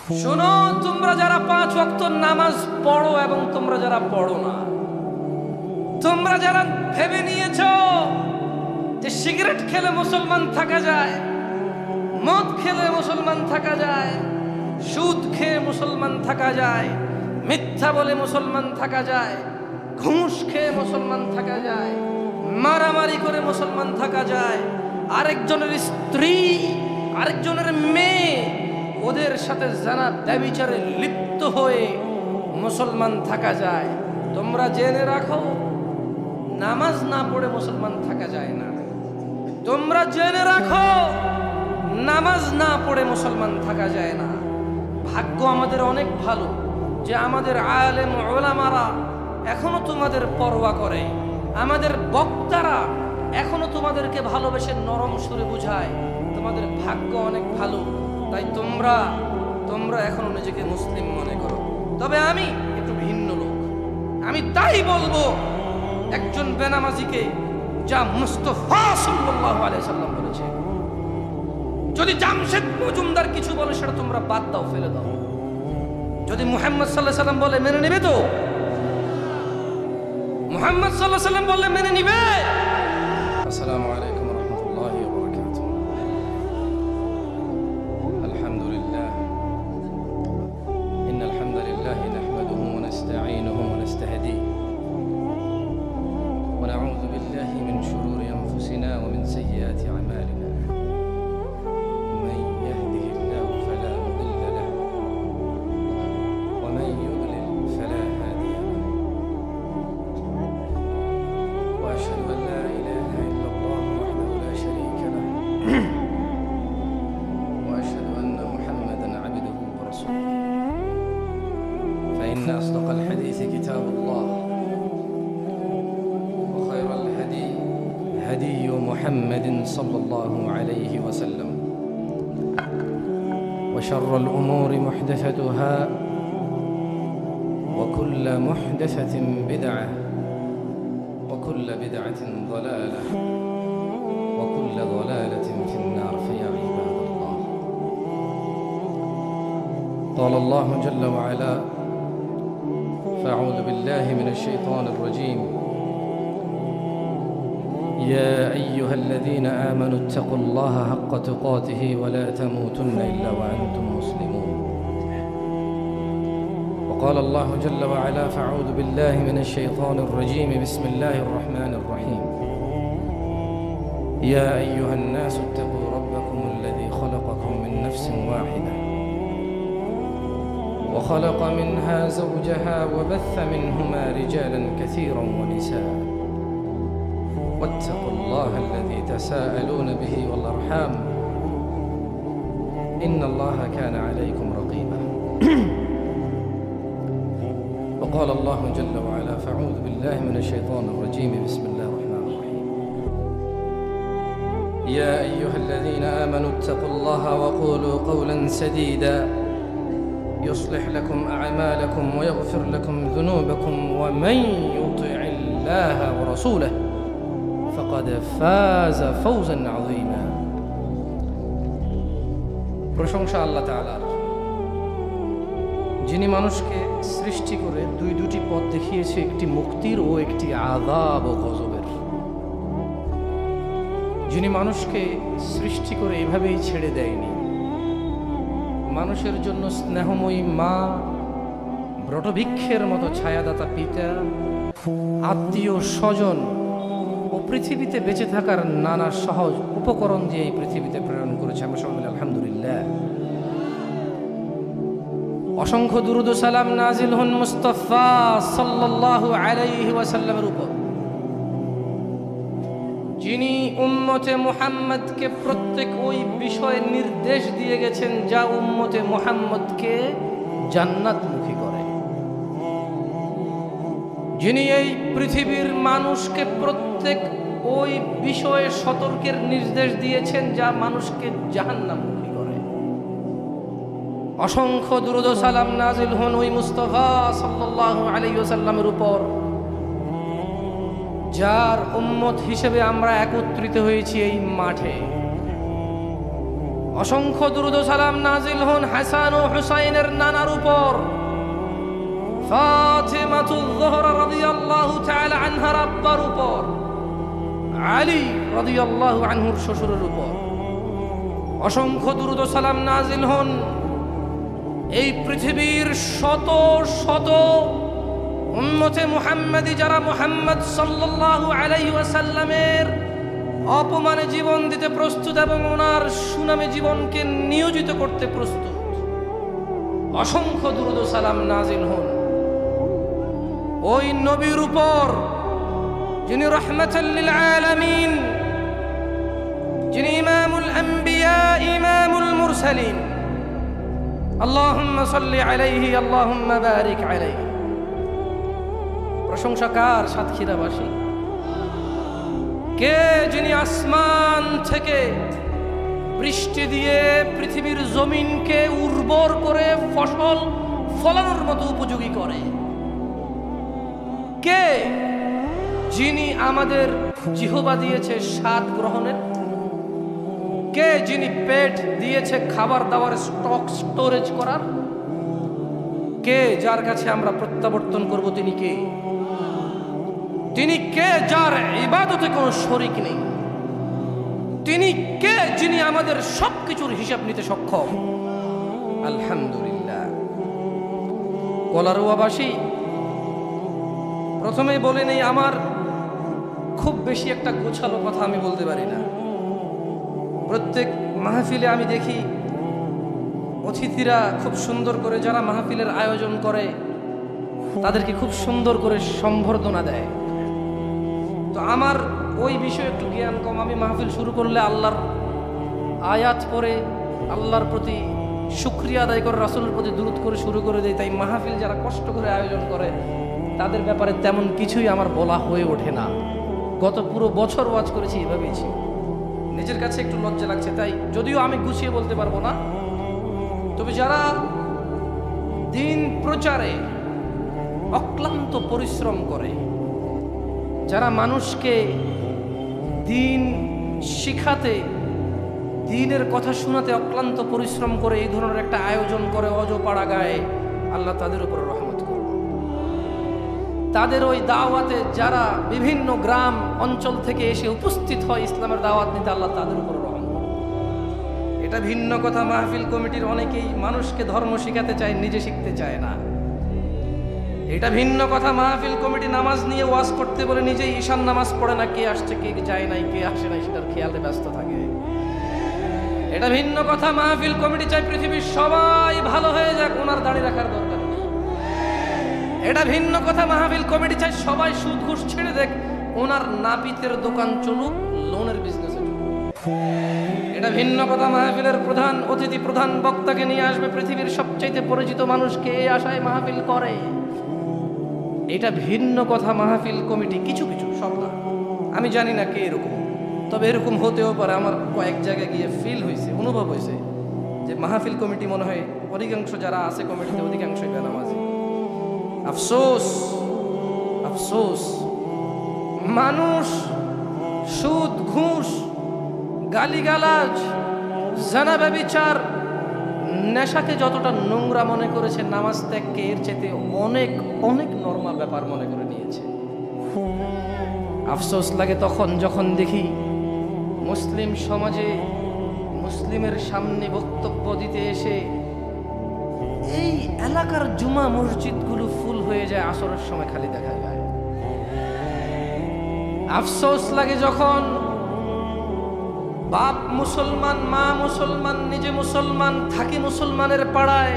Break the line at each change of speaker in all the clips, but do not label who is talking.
শোনো, তোমরা যারা 5 ওয়াক্ত নামাজ পড়ো এবং তোমরা যারা পড়ো না, তোমরা যারা ভেবে নিয়েছো যে সিগারেট খেলে মুসলমান থাকা যায়, মদ খেলে মুসলমান থাকা যায়, সুদ খেয়ে মুসলমান থাকা যায়, মিথ্যা বলে মুসলমান থাকা যায়, ঘুষ খেয়ে মুসলমান থাকা যায়, মারামারি করে মুসলমান থাকা যায়, আরেকজনের স্ত্রী আরেকজনের মেয়ে ওদের সাথে জানা ব্যভিচারে লিপ্ত হয়ে মুসলমান থাকা যায়। তোমরা জেনে রাখো, নামাজ না পড়ে মুসলমান থাকা যায় না। তোমরা জেনে রাখো, নামাজ না পড়ে মুসলমান থাকা যায় না। ভাগ্য আমাদের অনেক ভালো যে আমাদের আলেম ওলামারা এখনো তোমাদের পরোয়া করে, আমাদের বক্তারা এখনো তোমাদেরকে ভালোবেসে নরম সুরে বুঝায়। তোমাদের ভাগ্য অনেক ভালো, তাই তোমরা এখনো নিজেকে মুসলিম মনে করো। তবে আমি একটু ভিন্ন লোক, আমি তাই বলবো একজন বেনামাজিকে যা মুস্তাফা সাল্লাল্লাহু আলাইহি সাল্লাম বলেছে। যদি জামশেদ মজুমদার কিছু বলে সেটা তোমরা বাদ দাও, ফেলে দাও। যদি মুহাম্মদ সাল্লাল্লাহু আলাইহি সাল্লাম বলে মেনে নেবে তো? মুহাম্মদ সাল্লাল্লাহু আলাইহি সাল্লাম বললে মেনে নিবে? আসসালামু আলাইকুম ওয়া রাহমাতুল্লাহি ওয়া বারাকাতুহু। আলহামদুলিল্লাহ, ইন্নাল হামদালিল্লাহ নাহমাদুহু ওয়া নাস্তাঈনুহু ওয়া নাস্তাহদিহি ওয়া নাউযু বিল্লাহি মিন শুরুরি আনফুসিনা ওয়া মিন সাইয়্যাতি আমালিনা। মান ইয়াহদিহিল্লাহু ফালা মুদিল্লা লাহু ওয়া মান يضلل فلا هادي له وأشهد أن لا إله إلا الله وحده لا شريك له وأشهد أن محمدا عبده ورسوله فإن أصدق الحديث كتاب الله وخير الهدي هدي محمد صلى الله عليه وسلم وشر الأمور محدثتها وكل محدثة بدعة وكل بدعة ضلالة وكل ضلالة في النار. فيا عباد الله، قال الله جل وعلا: فأعوذ بالله من الشيطان الرجيم: يا أيها الذين آمنوا اتقوا الله حق تقاته ولا تموتن إلا وأنتم مسلمون. وقال الله جل وعلا: فأعوذ بالله من الشيطان الرجيم بسم الله الرحمن الرحيم: يا أيها الناس اتقوا ربكم الذي خلقكم من نفس واحدة وخلق منها زوجها وبث منهما رجالا كثيرا ونساء واتقوا الله الذي تساءلون به والأرحام إن الله كان عليكم رقيبا. وقال الله جل وعلا: فأعوذ بالله من الشيطان الرجيم بسم الله الرحمن الرحيم: يا أيها الذين آمنوا اتقوا الله وقولوا قولا سديدا يصلح لكم أعمالكم ويغفر لكم ذنوبكم ومن يطع الله ورسوله فقد فاز فوزا عظيما. প্রশংসা আল্লাহ তাআলার, যিনি মানুষকে সৃষ্টি করে দুটি পথ দেখিয়েছে, একটি মুক্তির ও একটি আযাব ও গজবের। যিনি মানুষকে সৃষ্টি করে এভাবেই ছেড়ে দেয়নি। মানুষের জন্য স্নেহময়ী মা, বটবৃক্ষের মতো ছায়াদাতা পিতা, আত্মীয় স্বজন ও পৃথিবীতে বেঁচে থাকার নানা সহজ উপকরণ দিয়ে এই পৃথিবীতে প্রেরণ করেছে। আমরা সবাই বলি আলহামদুলিল্লাহ। অসংখ্য দুরূদ ও সালাম নাজিল হন মুস্তাফা সাল্লাল্লাহু আলাইহি ওয়াসাল্লামের উপর, যিনি উম্মতে মুহাম্মদকে প্রত্যেক ওই বিষয়ে নির্দেশ দিয়ে গেছেন যা উম্মতে মুহাম্মদকে জান্নাতমুখী করে, যিনি এই পৃথিবীর মানুষকে প্রত্যেক ওই বিষয়ে সতর্কের নির্দেশ দিয়েছেন যা মানুষকে জাহান্নামমুখী করে। অসংখ্য দুরূদ ও সালাম নাজিল হন ওই মুস্তাফা সাল্লাল্লাহু আলাইহি ওয়াসাল্লামের উপর, যার উম্মত হিসেবে আমরা একত্রিত হয়েছি এই মাঠে। অসংখ্য দুরূদ ও সালাম নাজিল হন হাসান ও হুসাইনের নানার উপর, ফাতিমাতুল যোহরা রাদিয়াল্লাহু তাআলা আনহার আব্বার উপর, আলী রাদিয়াল্লাহু আনহুর শ্বশুরের উপর। অসংখ্য দুরূদ ও সালাম নাজিল হন এই পৃথিবীর শত শত উম্মতে মুহাম্মাদি যারা মুহাম্মদ সাল্লাল্লাহু আলাইহি ওয়াসাল্লামের অপমানে জীবন দিতে প্রস্তুত এবং ওনার সুনামে জীবনকে নিয়োজিত করতে প্রস্তুত। অসংখ্য দুরূদ ও সালাম নাজিল হন ওই নবীর উপর যিনি রাহমাতাল লিল আলামিন, যিনি ইমামুল আম্বিয়া ইমামুল মুরসালিন। আল্লাহুম্মা সাল্লি আলাইহি আল্লাহুম্মা বারিক আলাইহি। প্রশংসা কার? সাতক্ষীরাবাসী। কে যিনি আসমান থেকে বৃষ্টি দিয়ে পৃথিবীর জমিনকে উর্বর করে ফসল ফলানোর মতো উপযোগী করে? কে যিনি আমাদের জিহ্বা দিয়েছে স্বাদ গ্রহণের? কে যিনি পেট দিয়েছে খাবার দাবার স্টোরেজ করার? কে যার কাছে আমরা প্রত্যাবর্তন করব? তিনি কে? তিনি কে যার ইবাদতে কোনো শরীক নেই? তিনি কে যিনি আমাদের সবকিছুর হিসাব নিতে সক্ষম? আলহামদুলিল্লাহ। কলারোয়াবাসী, প্রথমেই বলে নেই, আমার খুব বেশি একটা গোছালো কথা আমি বলতে পারি না। প্রত্যেক মাহফিলে আমি দেখি অতিথিরা খুব সুন্দর করে, যারা মাহফিলের আয়োজন করে তাদেরকে খুব সুন্দর করে সম্বর্ধনা দেয়। তো আমার ওই বিষয়ে একটু জ্ঞান কম। আমি মাহফিল শুরু করলে আল্লাহর আয়াত পড়ে আল্লাহর প্রতি শুকরিয়া আদায় করে রাসূলের প্রতি দুরূদ করে শুরু করে দেয়। তাই মাহফিল যারা কষ্ট করে আয়োজন করে তাদের ব্যাপারে তেমন কিছুই আমার বলা হয়ে ওঠে না। গত পুরো বছর ওয়াজ করেছি, এভাবেই ছিল। নিজের কাছে একটু লজ্জা লাগছে, তাই যদিও আমি গুছিয়ে বলতে পারবো না, তবে যারা দিন প্রচারে অক্লান্ত পরিশ্রম করে, যারা মানুষকে দিন শিখাতে, দিনের কথা শোনাতে অক্লান্ত পরিশ্রম করে এই ধরনের একটা আয়োজন করে অজপাড়া গায়ে, আল্লাহ তাদের উপর রহমত করুন। তাদের ওই দাওয়াতে যারা বিভিন্ন গ্রাম অঞ্চল থেকে এসে উপস্থিত হয় ইসলামের দাওয়াত নিতে, আল্লাহ তাদের উপর রহমত করুন। এটা ভিন্ন কথা, মাহফিল কমিটির অনেকেই মানুষকে ধর্ম শিখাতে চায়, নিজে শিখতে চায় না। এটা ভিন্ন কথা, মাহফিল কমিটি নামাজ নিয়ে ওয়াজ করতে বলে নিজে ঈশান নামাজ পড়ে না, কে আসছে কে যায় নাই, কে আসে নাই সেটার খেয়ালে ব্যস্ত থাকে। এটা ভিন্ন কথা, মাহফিল কমিটি চায় পৃথিবীর সবাই ভালো হয়ে যাক, ওনার দাঁড়িয়ে রাখার দরকার নেই। এটা ভিন্ন কথা, মাহফিল কমিটি চায় সবাই সুদ ঘুষ ছেড়ে দেখ, ওনার নাপিতের দোকান চলুক, লোনের বিজনেসে চলুক। এটা ভিন্ন কথা, মাহফিলের প্রধান অতিথি, প্রধান বক্তাকে নিয়ে আসবে পৃথিবীর সবচাইতে পরিচিত মানুষকে, এই আশায় মাহফিল করে। এটা ভিন্ন কথা, মাহফিল কমিটি কিছু কিছু, সব না, আমি জানি না কে এরকম, তবে এরকম হতেও পারে। আমার কয়েক জায়গায় গিয়ে ফিল হয়েছে, অনুভব হয়েছে যে মাহফিল কমিটি মনে হয় অধিকাংশ যারা আছে কমিটিতে অধিকাংশই বেনামাজি। আফসোস, আফসোস। মানুষ সুদ ঘুষ গালিগালাজ জানা ব্যভিচার নেশাকে যতটা নোংরা মনে করেছে, নামাজ ত্যাগকে এর চেয়ে অনেক অনেক নরমাল ব্যাপার মনে করে নিয়েছে। আফসোস লাগে তখন যখন দেখি মুসলিম সমাজে মুসলিমের সামনে বক্তব্য দিতে এসে এই এলাকার জুমা মসজিদগুলো ফুল হয়ে যায়, আসরের সময় খালি দেখা যায়। আফসোস লাগে যখন বাপ মুসলমান, মা মুসলমান, নিজে মুসলমান, থাকি মুসলমানের পাড়ায়,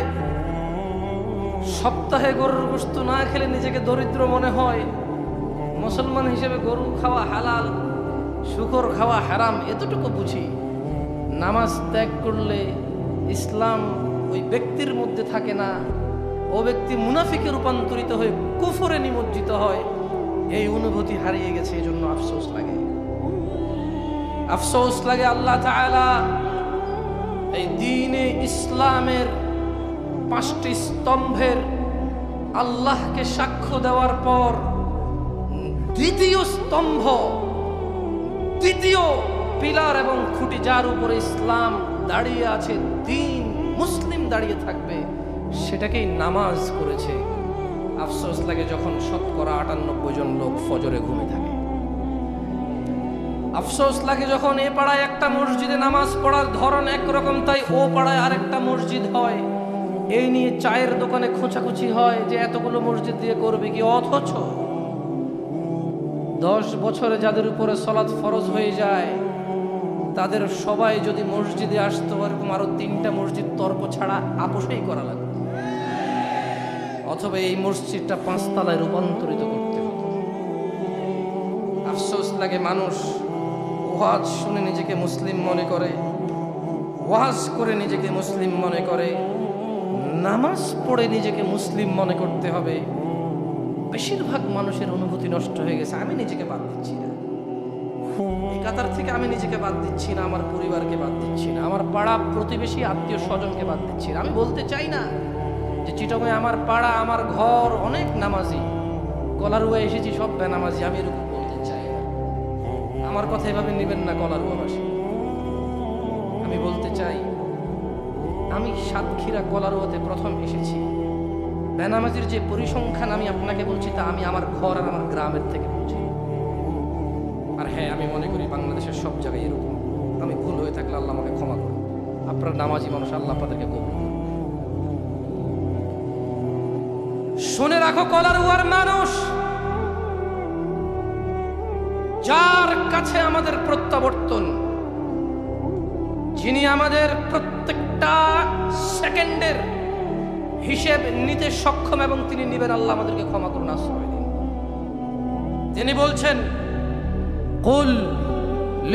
সপ্তাহে গরুর গোশত না খেলে নিজেকে দরিদ্র মনে হয়। মুসলমান হিসেবে গরু খাওয়া হালাল, শুকর খাওয়া হারাম, এতটুকু বুঝি। নামাজ ত্যাগ করলে ইসলাম ওই ব্যক্তির মধ্যে থাকে না, ও ব্যক্তি মুনাফিকে রূপান্তরিত হয়ে কুফরে নিমজ্জিত হয়। এই অনুভূতি হারিয়ে গেছে, এই জন্য আফসোস লাগে। আফসোস লাগে আল্লাহ তাআলা এই দ্বীনে ইসলামের 5টি স্তম্ভের আল্লাহকে সাক্ষ্য দেওয়ার পর দ্বিতীয় স্তম্ভ, দ্বিতীয় পিলার এবং খুঁটি, যার উপরে ইসলাম দাঁড়িয়ে আছে, দিন মুসলিম দাঁড়িয়ে থাকবে, সেটাকেই নামাজ করেছে। আফসোস লাগে যখন শতকরা 98 জন লোক ফজরে ঘুমে থাকে। আফসোস লাগে যখন এ পাড়ায় একটা মসজিদে নামাজ পড়ার ধরন একরকম, তাই ও পাড়ায় আরেকটা মসজিদ হয়। এই নিয়ে চায়ের দোকানে খোঁচাখুচি হয় যে এতগুলো মসজিদ দিয়ে করবে কি। অথচ 10 বছরে যাদের উপরে সলাৎ ফরজ হয়ে যায় তাদের সবাই যদি মসজিদে আসতো, এরকম আরো 3টা মসজিদ তর্ক ছাড়া আপোষেই করা লাগতো, অথবা এই মসজিদটা 5 তলায় রূপান্তরিত করতে হতো। আফসোস লাগে মানুষ ওয়াজ শুনে নিজেকে মুসলিম মনে করে, ওয়াজ করে নিজেকে মুসলিম মনে করে, নামাজ পড়ে নিজেকে মুসলিম মনে করতে হবে। বেশিরভাগ মানুষের অনুভূতি নষ্ট হয়ে গেছে। আমি নিজেকে বাদ দিচ্ছি না, এই কাতার থেকে আমি নিজেকে বাদ দিচ্ছি না, আমার পরিবারকে বাদ দিচ্ছি না, আমার পাড়া প্রতিবেশী আত্মীয় স্বজনকে বাদ দিচ্ছি না। আমি বলতে চাই না যে চিটাগংয়ে আমার পাড়া আমার ঘর অনেক নামাজি, কলারুয়া এসেছি সব বেনামাজি, আমি এরকম বলতে চাই না। আমার কথা এভাবে নেবেন না কলারুয়াবাসী। আমি বলতে চাই আমি সাতক্ষীরা কলারুয়াতে প্রথম এসেছি। বেনামাজির যে পরিসংখ্যান আমি আপনাকে বলছি তা আমি আমার ঘর আর আমার গ্রামের থেকে বলছি। আর হ্যাঁ, আমি মনে করি বাংলাদেশের সব জায়গায় এরকম। আমি ভুল হয়ে থাকলে আল্লাহ আমাকে ক্ষমা করুন। আপনার নামাজি মানুষ, আল্লাহ আপনাদেরকে কবুল করুন। শুনে রাখো কলারুয়ার মানুষ, যার কাছে আমাদের প্রত্যাবর্তন, যিনি আমাদের প্রত্যেকটা সেকেন্ডের হিসেব নিতে সক্ষম এবং তিনি নিবেন, আল্লাহ আমাদেরকে ক্ষমা করুন, আশ্রয় দিন। তিনি বলছেন, قل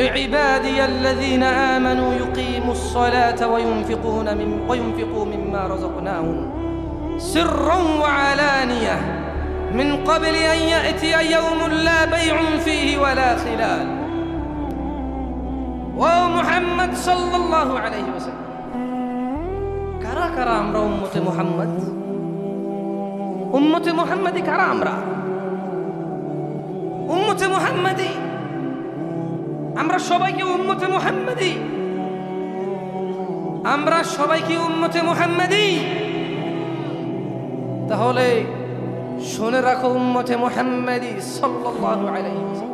لعبادي الذين آمنوا يقيموا الصلاة وينفقوا مما رزقناهم سرا وعلانية من قبل أن يأتي يوم لا بيع فيه ولا خلال। ومحمد صلى الله عليه وسلم কারা কারা আমরা উম্মতে মুহাম্মদ? উম্মতে মুহাম্মদি কারা? আমরা উম্মতে মুহাম্মদি, আমরা সবাই কি উম্মতে মুহাম্মদি? আমরা সবাই কি উম্মতে মুহাম্মদি? তাহলে শুনে রাখো, উম্মতে মুহাম্মদি সাল্লাল্লাহু আলাইহি ওয়াসাল্লাম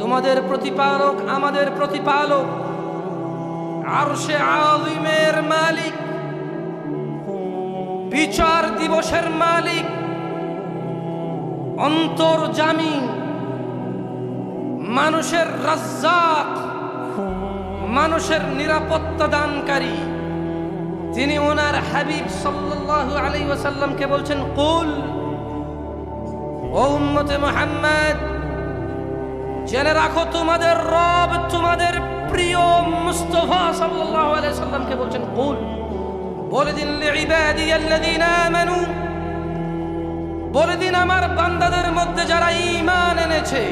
তোমাদের প্রতিপালক, আমাদের প্রতিপালক, আরশে আযীমের মালিক, বিচার দিবসের মালিক, অন্তর্যামী, মানুষের রাজ্জাক, মানুষের নিরাপত্তা দানকারী। তিনি ওনার হাবিব সাল্লাল্লাহু আলাইহি ওয়াসাল্লামকে বলছেন, কুল, ও উম্মতে মুহাম্মদ, জেনে রাখো তোমাদের রব, তোমাদের প্রিয় মুস্তাফা সাল্লাল্লাহু আলাইহি ওয়াসাল্লামকে বলছেন, কুল, বলে দিন, লিইবাদিয়াল্লাযীনা আমানু, বলে দিন আমার বান্দাদের মধ্যে যারা ঈমান এনেছে,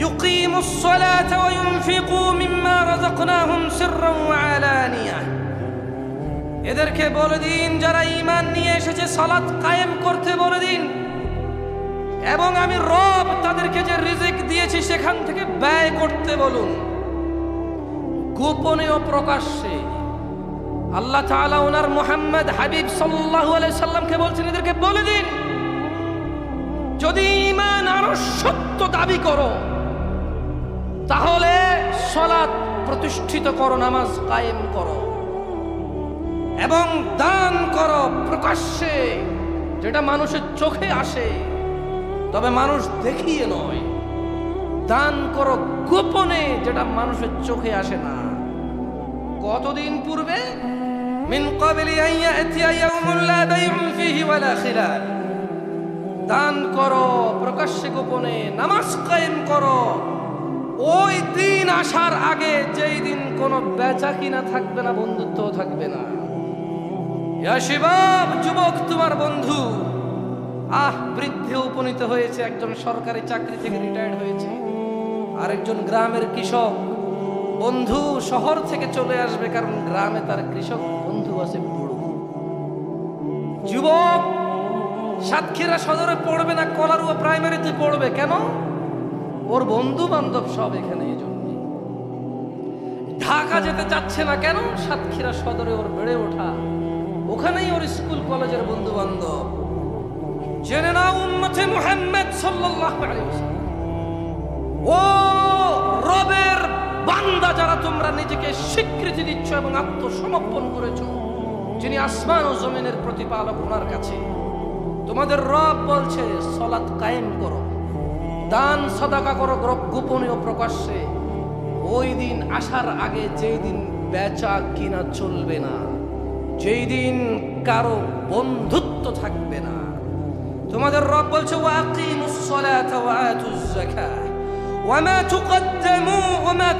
ইউকিমুস সালাতা ওয়া ইউনফিকু মিম্মা রাযাকনাহুম সিররান ওয়া আলানিয়া, এদেরকে বলে দিন যারা ঈমান নিয়ে এসেছে সালাত কায়েম করতে বলে দিন, এবং আমি রব তাদেরকে যে রিজিক দিয়েছি সেখান থেকে ব্যয় করতে বলুন, গোপনে ও প্রকাশ্যে। আল্লাহ তাআলা ওনার মুহাম্মদ হাবিব সাল্লাল্লাহু আলাইহি সাল্লামকে বলছেন, এদেরকে বলে দিন যদি ঈমান আর সত্য দাবি করো তাহলে সালাত প্রতিষ্ঠিত করো, নামাজ কায়েম করো এবং দান করো প্রকাশ্যে, যেটা মানুষের চোখে আসে, তবে মানুষ দেখিয়ে নয়। দান করো গোপনে, যেটা মানুষের চোখে আসে না। কতদিন পূর্বে? মিন ক্বাবলি আন ইয়াতিয়া ইয়াউমুন লা বাইউন ফীহি ওয়ালা খিলাল। দান করো প্রকাশ্যে গোপনে, নামাজ কায়েম করো ওই দিন আসার আগে, যেই দিন কোনো বেচা কিনা থাকবে না, বন্ধুত্ব থাকবে না। ইয়া শিবাব, যুবক তোমার বন্ধু বৃদ্ধে উপনীত হয়েছে, একজন সরকারি চাকরি থেকে রিটায়ার্ড হয়েছে, আরেকজন গ্রামের কৃষক বন্ধু শহর থেকে চলে আসবে, কারণ গ্রামে তার কৃষক বন্ধু আছে বড়। যুবক সাতক্ষীরা সদরে পড়বে না, কলারুয়া প্রাইমারিতে পড়বে, কেন? ওর বন্ধু বান্ধব সব এখানে। এই জন্য ঢাকা যেতে চাচ্ছে না কেন? সাতক্ষীরা সদরে ওর বেড়ে ওঠা, ওখানেই ওর স্কুল কলেজের বন্ধু বান্ধব। জেনে নাও উম্মতে মুহাম্মদ সাল্লাল্লাহু আলাইহি ওয়াসাল্লাম, ও রবের বান্দা যারা তোমরা নিজেকে স্বীকৃতি দিচ্ছ এবং আত্মসমর্পণ করেছো যিনি আসমান ও জমিনের প্রতিপালক, ওনার কাছে তোমাদের রব বলছে সালাত কায়েম করো, দান সাদাকা করো গোপনে ও প্রকাশ্যে। ওই দিন আসার আগে যেই দিন বেচা কিনা চলবে না, যেই দিন কারো বন্ধুত্ব থাকবে না। তোমাদের রব বলছে ওয়াকিমুস সালাতা ওয়া আতুজ যাকাহ ওয়ামা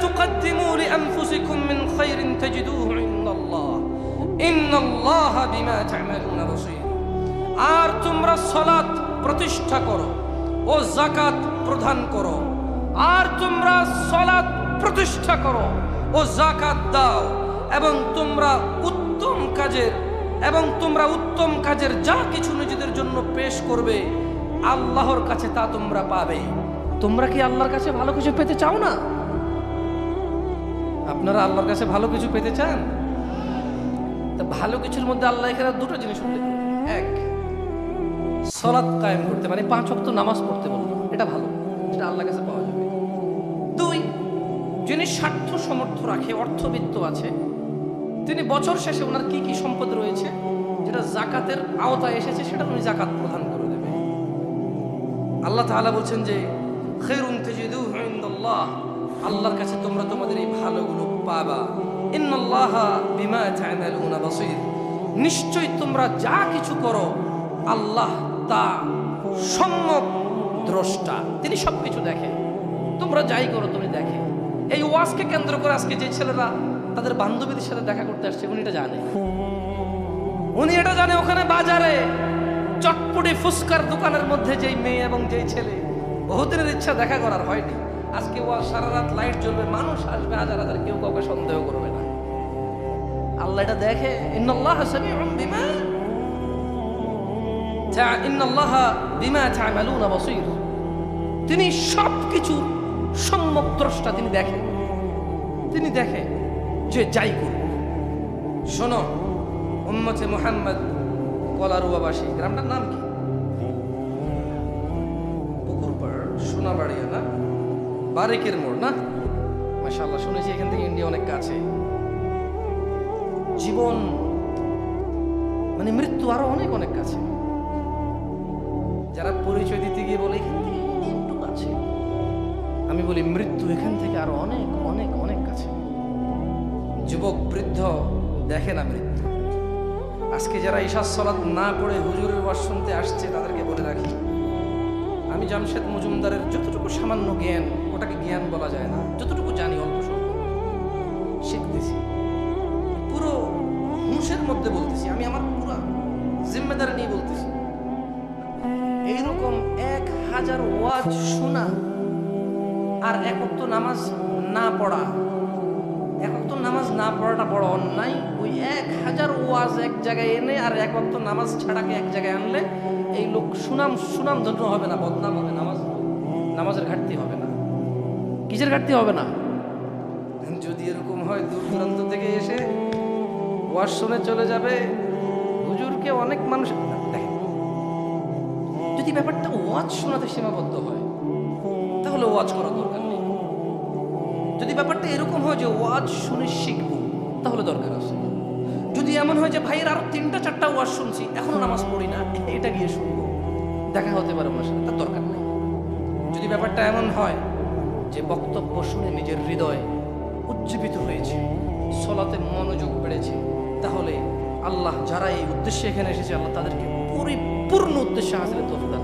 তুকদ্দিমু লিআনফুসিকুম মিন খায়রিন তাজিদুহু ইনদাল্লাহ ইন্নাল্লাহা বিমা তা'মালুনা বাসীর। আর তোমরা সালাত প্রতিষ্ঠা করো ও যাকাত প্রদান করো, আর তোমরা সালাত প্রতিষ্ঠা করো ও যাকাত দাও, এবং তোমরা উত্তম কাজের যা কিছু নিজেদের জন্য পেশ করবে আল্লাহর কাছে তা তোমরা পাবে। তোমরা কি আল্লাহর কাছে ভালো কিছু পেতে চাও না? আপনারা আল্লাহর কাছে ভালো কিছু পেতে চান? তা ভালো কিছুর মধ্যে আল্লাহ এখানে দুটো জিনিস উল্লেখ করেন। এক, সালাত কায়েম করতে, মানে 5 ওয়াক্ত নামাজ পড়তে বললেন, এটা ভালো, সেটা আল্লাহর কাছে পাওয়া যাবে। 2, যিনি স্বার্থ সমর্থ রাখে, অর্থবিত্ত আছে, তিনি বছর শেষে ওনার কি কি সম্পদ রয়েছে যেটা জাকাতের আওতায় এসেছে সেটা উনি জাকাত প্রদান করে দেবে। আল্লাহ তাআলা বলছেন যে খায়রুন তাজিদুহু ইনদাল্লাহ, আল্লাহর কাছে তোমরা তোমাদের এই ভালোগুলো পাবা। ইন্নাল্লাহা বিমা তা'মালুনা বাসীর, নিশ্চয়ই তোমরা যা কিছু করো আল্লাহ তা সম্যক দ্রষ্টা, তিনি সবকিছু দেখে। তোমরা যাই করো তুমি দেখে। এই ওয়াজকে কেন্দ্র করে আজকে যে ছেলেরা তাদের বান্ধবীদের সাথে দেখা করতে আসছে, উনি এটা জানে। উনি এটা জানে ওখানে বাজারে চটপটি ফুচকার দোকানের মধ্যে যেই মেয়ে এবং যেই ছেলে বহুদিনের ইচ্ছা দেখা করার হয়নি, আজকে ওয়াজ সারা রাত লাইট জ্বলবে, মানুষ আসবে হাজার হাজার, কেউ কাউকে সন্দেহ করবে না। আল্লাহ এটা দেখে। ইন্নাল্লাহা সামিউন বিমা তা'মালুনা বাসীর, তিনি সবকিছু সম্যক দ্রষ্টা, তিনি দেখে যে যাই করুক। শোনো উম্মতে মুহাম্মদ কলারুয়াবাসী, গ্রামটার নাম কি? পুকুরপাড়, সোনাবাড়িয়া না, বারেকের মোড় না? মাশাআল্লাহ, শুনেছি এখান থেকে ইন্ডিয়া অনেক কাছে। জীবন মানে মৃত্যু আরো অনেক অনেক কাছে। যারা পরিচয় দিতে গিয়ে বলে এখান থেকে একটু কাছে, আমি বলি মৃত্যু এখান থেকে আরো অনেক অনেক অনেক কাছে। যুবক বৃদ্ধ দেখে না মৃত্যু। আজকে যারা ইশার সালাত না পড়ে হুজুরের ওয়াজ শুনতে আসছে তাদেরকে বলে রাখি, আমি জামশেদ মজুমদারের যতটুকু সামান্য জ্ঞান, ওটাকে জ্ঞান বলা যায় না, যতটুকু জানি অল্প স্বল্প শিখতেছি, পুরো হুঁশের মধ্যে বলতেছি, আমি আমার পুরো জিম্মেদারি নিয়ে বলতেছি। এইরকম 1000 ওয়াজ শোনা আর 1 ওয়াক্ত নামাজ না পড়া, 1 ওয়াক্ত নামাজ না পড়াটা বড় অন্যায়। ওই 1000 ওয়াজ এক জায়গায় এনে আর 1 ওয়াক্ত নামাজ ছাড়াকে এক জায়গায় আনলে এই লোক সুনাম ধন্য হবে না, বদনাম হবে। নামাজের ঘাটতি হবে না, কিসের ঘাটতি হবে না? যদি এরকম হয় দূর দূরান্ত থেকে এসে ওয়াজ শুনে চলে যাবে, হুজুরকে অনেক মানুষ দেখে। যদি ব্যাপারটা ওয়াজ শোনাতে সীমাবদ্ধ হয় তাহলে ওয়াজ করার দরকার নেই। যদি ব্যাপারটা এরকম হয় যে ওয়াজ শুনে শিখবো তাহলে দরকার আছে। যদি এমন হয় যে ভাইয়ের আরো 3টা-4টা ওয়াজ শুনছি এখনো নামাজ পড়ি না, এটা গিয়ে শুনবো, দেখা হতে পারে ওনার সাথে, তার দরকার নেই। যদি ব্যাপারটা এমন হয় যে বক্তব্য শুনে নিজের হৃদয় উজ্জীবিত হয়েছে, সালাতে মনোযোগ বেড়েছে, তাহলে আল্লাহ যারা এই উদ্দেশ্যে এখানে এসেছে আল্লাহ তাদেরকে পরিপূর্ণ উদ্দেশ্যে হাসিলের তৌফিক দান